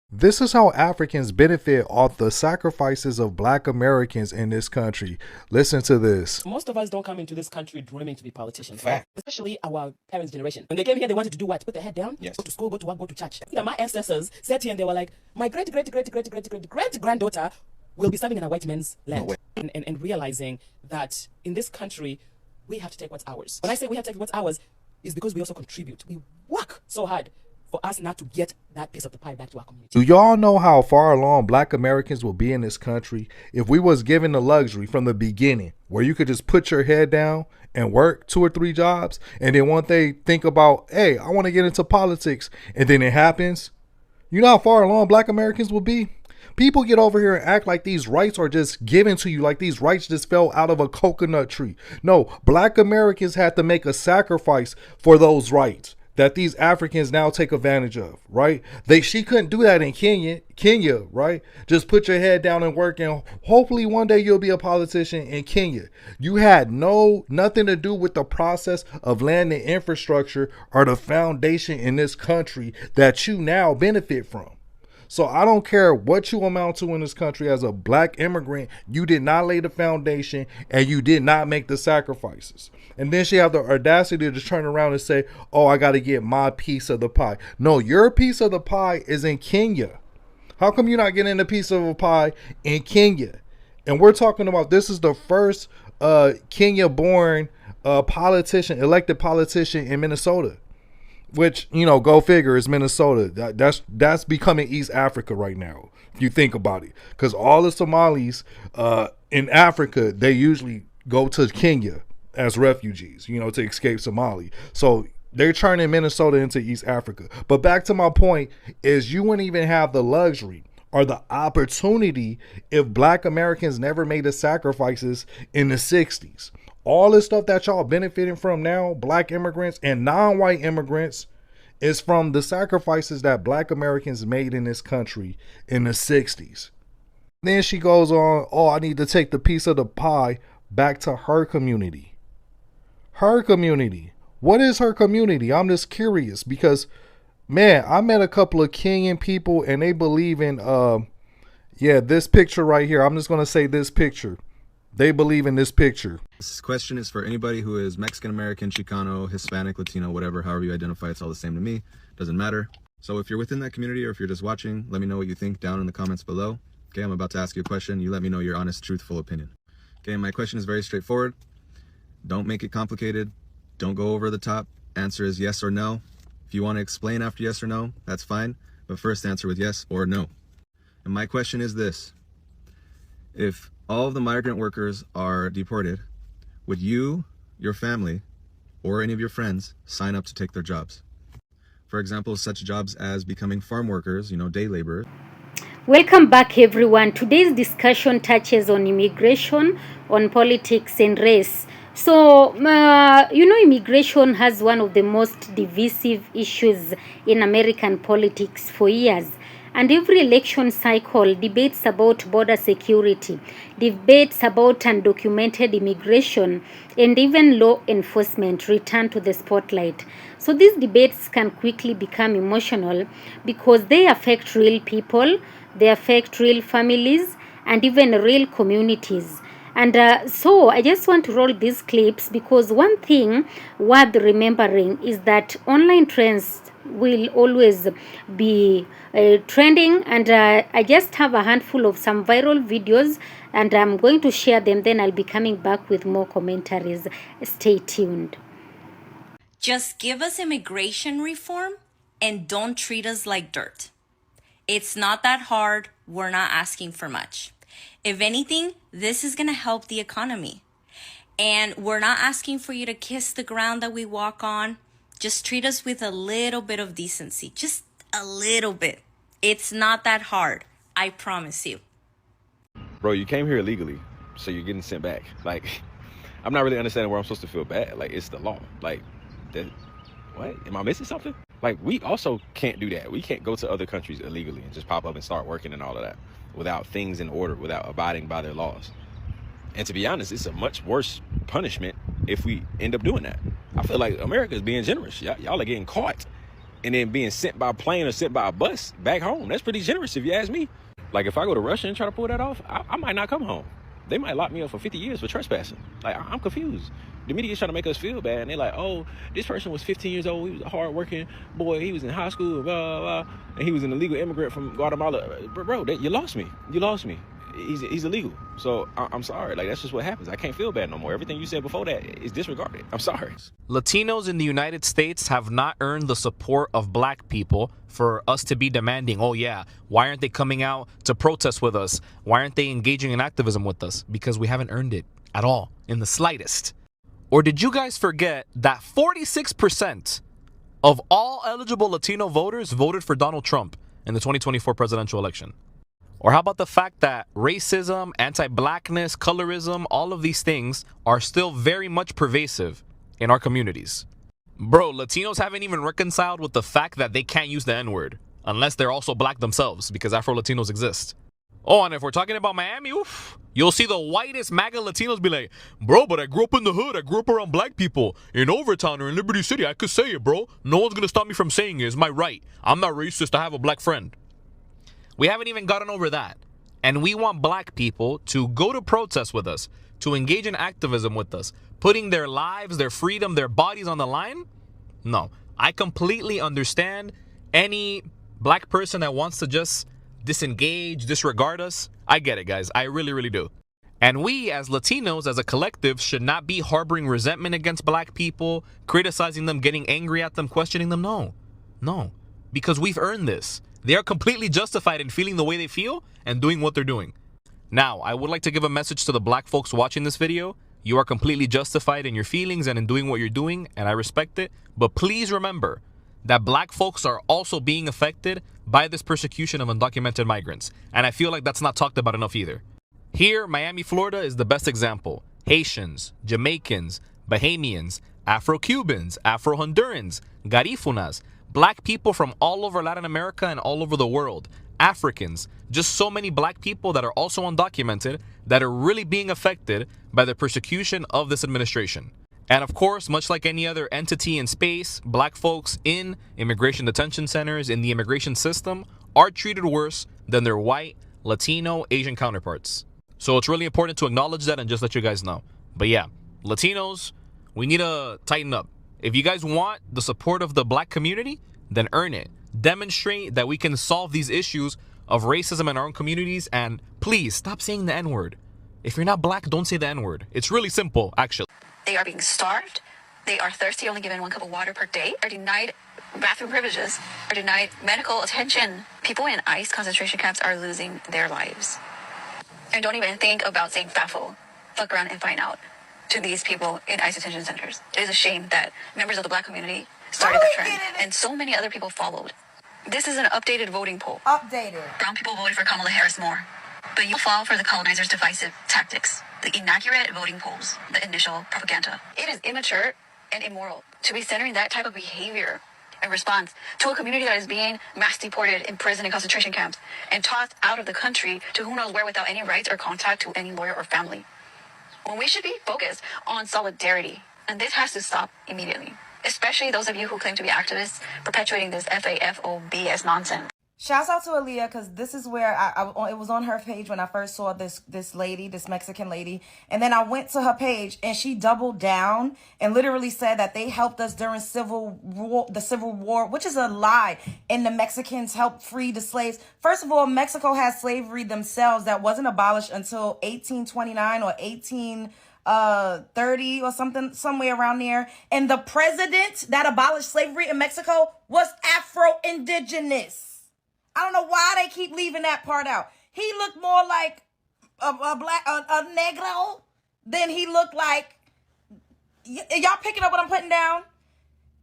This is how Africans benefit off the sacrifices of Black Americans in this country. Listen to this. Most of us don't come into this country dreaming to be politicians. Fact. Especially our parents' generation. When they came here, they wanted to do what? Put their head down, yes. Go to school, go to work, go to church. My ancestors sat here and they were like, my great-great-great-great-great-great-great-granddaughter will be serving in a white man's land. No, and realizing that in this country, we have to take what's ours. When I say we have to take what's ours, is because we also contribute. We work so hard for us not to get that piece of the pie back to our community. Do y'all know how far along Black Americans will be in this country if we was given the luxury from the beginning where you could just put your head down and work 2 or 3 jobs, and then one day think about, hey, I want to get into politics, and then it happens? You know how far along Black Americans will be? People get over here and act like these rights are just given to you, like these rights just fell out of a coconut tree. No, Black Americans had to make a sacrifice for those rights that these Africans now take advantage of, right? She couldn't do that in Kenya, right? Just put your head down and work, and hopefully one day you'll be a politician in Kenya. You had nothing to do with the process of land and infrastructure or the foundation in this country that you now benefit from. So I don't care what you amount to in this country as a Black immigrant, you did not lay the foundation and you did not make the sacrifices. And then she have the audacity to just turn around and say, oh, I got to get my piece of the pie. No, your piece of the pie is in Kenya. How come you're not getting a piece of a pie in Kenya? And we're talking about, this is the first Kenya-born elected politician in Minnesota. Which, you know, go figure, is Minnesota. That's becoming East Africa right now, if you think about it. Because all the Somalis in Africa, they usually go to Kenya as refugees, you know, to escape Somali. So they're turning Minnesota into East Africa. But back to my point is, you wouldn't even have the luxury or the opportunity if Black Americans never made the sacrifices in the 60s. All this stuff that y'all benefiting from now, Black immigrants and non-white immigrants, is from the sacrifices that Black Americans made in this country in the 60s. Then she goes on, oh, I need to take the piece of the pie back to her community. Her community. What is her community? I'm just curious because, man, I met a couple of Kenyan people and they believe in, this picture right here. I'm just going to say this picture. They believe in this picture. This question is for anybody who is Mexican American, Chicano, Hispanic, Latino, whatever, however you identify. It's all the same to me. Doesn't matter. So if you're within that community or if you're just watching, let me know what you think down in the comments below. Okay, I'm about to ask you a question. You let me know your honest, truthful opinion. Okay, my question is very straightforward. Don't make it complicated. Don't go over the top. Answer is yes or no. If you want to explain after yes or no, that's fine. But first answer with yes or no. And my question is this. If all of the migrant workers are deported, would you, your family, or any of your friends sign up to take their jobs? For example, such jobs as becoming farm workers, day laborers. Welcome back, everyone. Today's discussion touches on immigration, on politics and race. So, immigration has one of the most divisive issues in American politics for years. And every election cycle, debates about border security, debates about undocumented immigration, and even law enforcement return to the spotlight. So these debates can quickly become emotional because they affect real people, they affect real families, and even real communities. And so I just want to roll these clips because one thing worth remembering is that online trends will always be trending, and I just have a handful of some viral videos and I'm going to share them. Then I'll be coming back with more commentaries. Stay tuned. Just give us immigration reform and don't treat us like dirt. It's not that hard. We're not asking for much. If anything, this is going to help the economy. And we're not asking for you to kiss the ground that we walk on. Just treat us with a little bit of decency. Just a little bit. It's not that hard. I promise you. Bro, you came here illegally, so you're getting sent back. Like, I'm not really understanding where I'm supposed to feel bad. Like, it's the law. Like, what? Am I missing something? Like, we also can't do that. We can't go to other countries illegally and just pop up and start working and all of that without things in order, without abiding by their laws. And to be honest, it's a much worse punishment if we end up doing that. I feel like America is being generous. Y'all are getting caught and then being sent by plane or sent by a bus back home. That's pretty generous if you ask me. Like if I go to Russia and try to pull that off, I might not come home. They might lock me up for 50 years for trespassing. Like, I'm confused. The media is trying to make us feel bad, and they're like, oh, this person was 15 years old, he was a hard-working boy, he was in high school, blah, blah, blah, and he was an illegal immigrant from Guatemala. Bro, you lost me. You lost me. He's illegal. So I'm sorry. Like, that's just what happens. I can't feel bad no more. Everything you said before that is disregarded. I'm sorry. Latinos in the United States have not earned the support of black people for us to be demanding, oh yeah, why aren't they coming out to protest with us? Why aren't they engaging in activism with us? Because we haven't earned it at all, in the slightest. Or did you guys forget that 46% of all eligible Latino voters voted for Donald Trump in the 2024 presidential election? Or how about the fact that racism, anti-blackness, colorism, all of these things are still very much pervasive in our communities? Bro, Latinos haven't even reconciled with the fact that they can't use the N-word unless they're also black themselves, because Afro-Latinos exist. Oh, and if we're talking about Miami, oof, you'll see the whitest MAGA Latinos be like, bro, but I grew up in the hood. I grew up around black people. In Overtown or in Liberty City, I could say it, bro. No one's going to stop me from saying it. It's my right. I'm not racist. I have a black friend. We haven't even gotten over that. And we want black people to go to protest with us, to engage in activism with us, putting their lives, their freedom, their bodies on the line? No. I completely understand any black person that wants to just disengage, disregard us. I get it, guys. I really, really do. And we, as Latinos, as a collective, should not be harboring resentment against black people, criticizing them, getting angry at them, questioning them. No. No. Because we've earned this. They are completely justified in feeling the way they feel and doing what they're doing. Now, I would like to give a message to the black folks watching this video. You are completely justified in your feelings and in doing what you're doing, and I respect it. But please remember that black folks are also being affected by this persecution of undocumented migrants. And I feel like that's not talked about enough either. Here, Miami, Florida is the best example. Haitians, Jamaicans, Bahamians, Afro-Cubans, Afro-Hondurans, Garifunas, black people from all over Latin America and all over the world, Africans, just so many black people that are also undocumented that are really being affected by the persecution of this administration. And of course, much like any other entity in space, black folks in immigration detention centers, in the immigration system, are treated worse than their white, Latino, Asian counterparts. So it's really important to acknowledge that and just let you guys know. But yeah, Latinos, we need to tighten up. If you guys want the support of the black community, then earn it. Demonstrate that we can solve these issues of racism in our own communities, and please stop saying the N-word. If you're not black, don't say the N-word. It's really simple, actually. They are being starved. They are thirsty, only given 1 cup of water per day, are denied bathroom privileges, are denied medical attention. People in ICE concentration camps are losing their lives. And don't even think about saying FAFO, fuck around and find out, to these people in ICE detention centers. It is a shame that members of the black community started the trend, and so many other people followed. This is an updated voting poll. Brown people voted for Kamala Harris more. But you fall for the colonizers' divisive tactics, the inaccurate voting polls, the initial propaganda. It is immature and immoral to be centering that type of behavior in response to a community that is being mass deported, imprisoned in concentration camps, and tossed out of the country to who knows where without any rights or contact to any lawyer or family. When we should be focused on solidarity, and this has to stop immediately. Especially those of you who claim to be activists perpetuating this FAFOBS nonsense. Shouts out to Aaliyah, because this is where it was on her page when I first saw this lady, this Mexican lady. And then I went to her page and she doubled down and literally said that they helped us during the Civil War, which is a lie. And the Mexicans helped free the slaves. First of all, Mexico has slavery themselves that wasn't abolished until 1829 or 1830 or something, somewhere around there. And the president that abolished slavery in Mexico was Afro-Indigenous. I don't know why they keep leaving that part out. He looked more like a negro than he looked like. Y'all picking up what I'm putting down?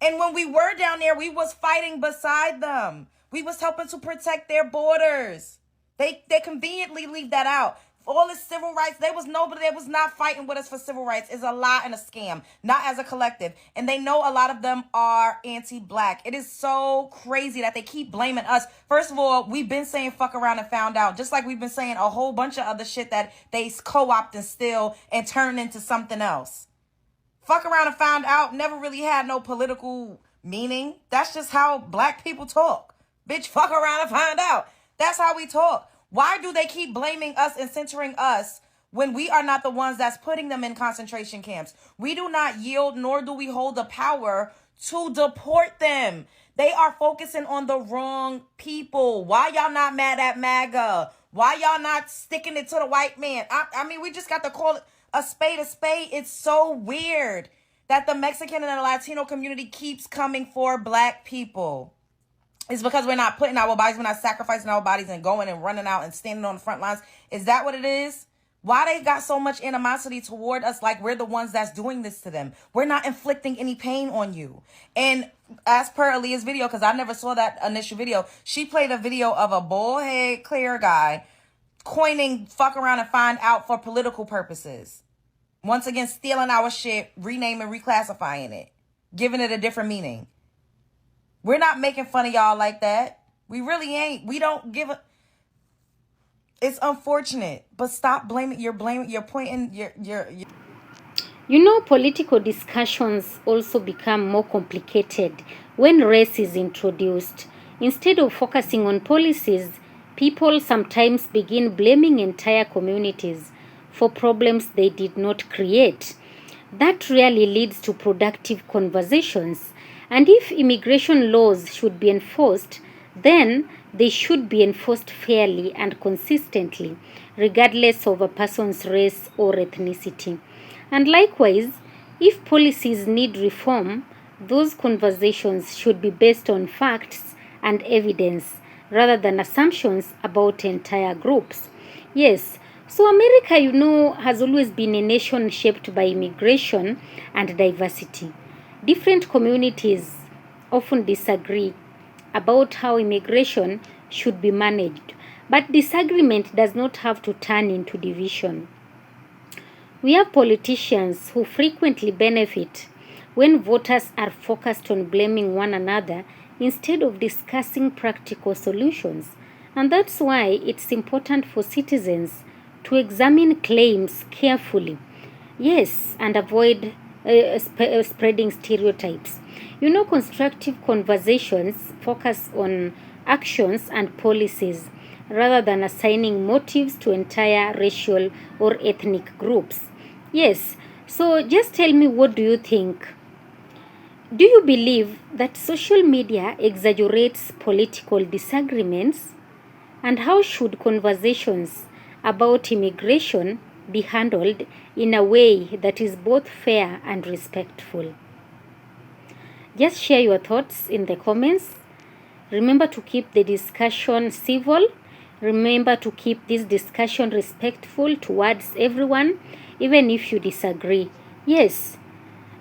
And when we were down there, we was fighting beside them. We was helping to protect their borders. They conveniently leave that out. All this civil rights, nobody that was not fighting with us for civil rights. Is a lie and a scam, not as a collective. And they know a lot of them are anti-black. It is so crazy that they keep blaming us. First of all, we've been saying fuck around and found out, just like we've been saying a whole bunch of other shit that they co-opt and steal and turn into something else. Fuck around and found out never really had no political Meaning, that's just how black people talk. Bitch, fuck around and find out. That's how we talk. Why do they keep blaming us and centering us when we are not the ones that's putting them in concentration camps? We do not yield, nor do we hold the power to deport them. They are focusing on the wrong people. Why y'all not mad at MAGA? Why y'all not sticking it to the white man? I mean, we just got to call it a spade a spade. It's so weird that the Mexican and the Latino community keeps coming for black people. It's because we're not putting our bodies, we're not sacrificing our bodies and going and running out and standing on the front lines. Is that what it is? Why they got so much animosity toward us like we're the ones that's doing this to them? We're not inflicting any pain on you. And as per Aaliyah's video, because I never saw that initial video, she played a video of a bullhead clear guy coining fuck around and find out for political purposes. Once again, stealing our shit, renaming, reclassifying it, giving it a different meaning. We're not making fun of y'all like that. We really ain't. We don't give a... It's unfortunate, but stop blaming. You're pointing, You know, political discussions also become more complicated when race is introduced. Instead of focusing on policies, people sometimes begin blaming entire communities for problems they did not create. That rarely leads to productive conversations. And if immigration laws should be enforced, then they should be enforced fairly and consistently, regardless of a person's race or ethnicity. And likewise, if policies need reform, those conversations should be based on facts and evidence rather than assumptions about entire groups. Yes, so America, you know, has always been a nation shaped by immigration and diversity. Different communities often disagree about how immigration should be managed, but disagreement does not have to turn into division. We have politicians who frequently benefit when voters are focused on blaming one another instead of discussing practical solutions. And that's why it's important for citizens to examine claims carefully. Yes, and avoid spreading stereotypes. You know, constructive conversations focus on actions and policies rather than assigning motives to entire racial or ethnic groups. Yes, so just tell me, what do you think? Do you believe that social media exaggerates political disagreements? And how should conversations about immigration be handled in a way that is both fair and respectful? Just share your thoughts in the comments. Remember to keep the discussion civil. Remember to keep this discussion respectful towards everyone, even if you disagree. Yes.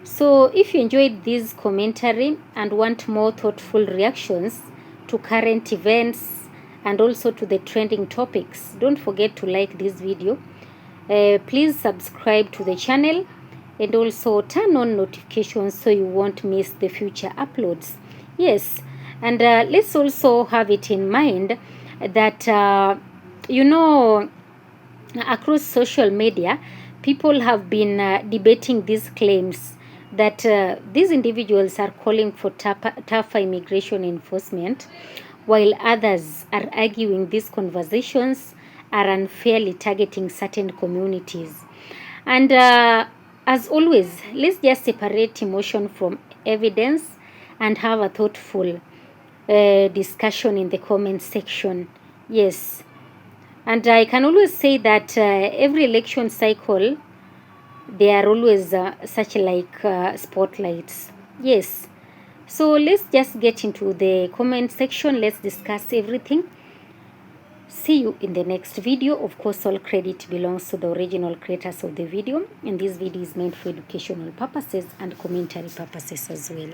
So if you enjoyed this commentary and want more thoughtful reactions to current events and also to the trending topics, don't forget to like this video. Please subscribe to the channel and also turn on notifications so you won't miss the future uploads. Yes, and let's also have it in mind that you know, across social media, people have been debating these claims that these individuals are calling for tougher immigration enforcement, while others are arguing these conversations are unfairly targeting certain communities. And as always, let's just separate emotion from evidence and have a thoughtful discussion in the comment section. Yes, and I can always say that every election cycle, there are always such like spotlights. Yes, so let's just get into the comment section. Let's discuss everything. See you in the next video. Of course, all credit belongs to the original creators of the video, and this video is meant for educational purposes and commentary purposes as well.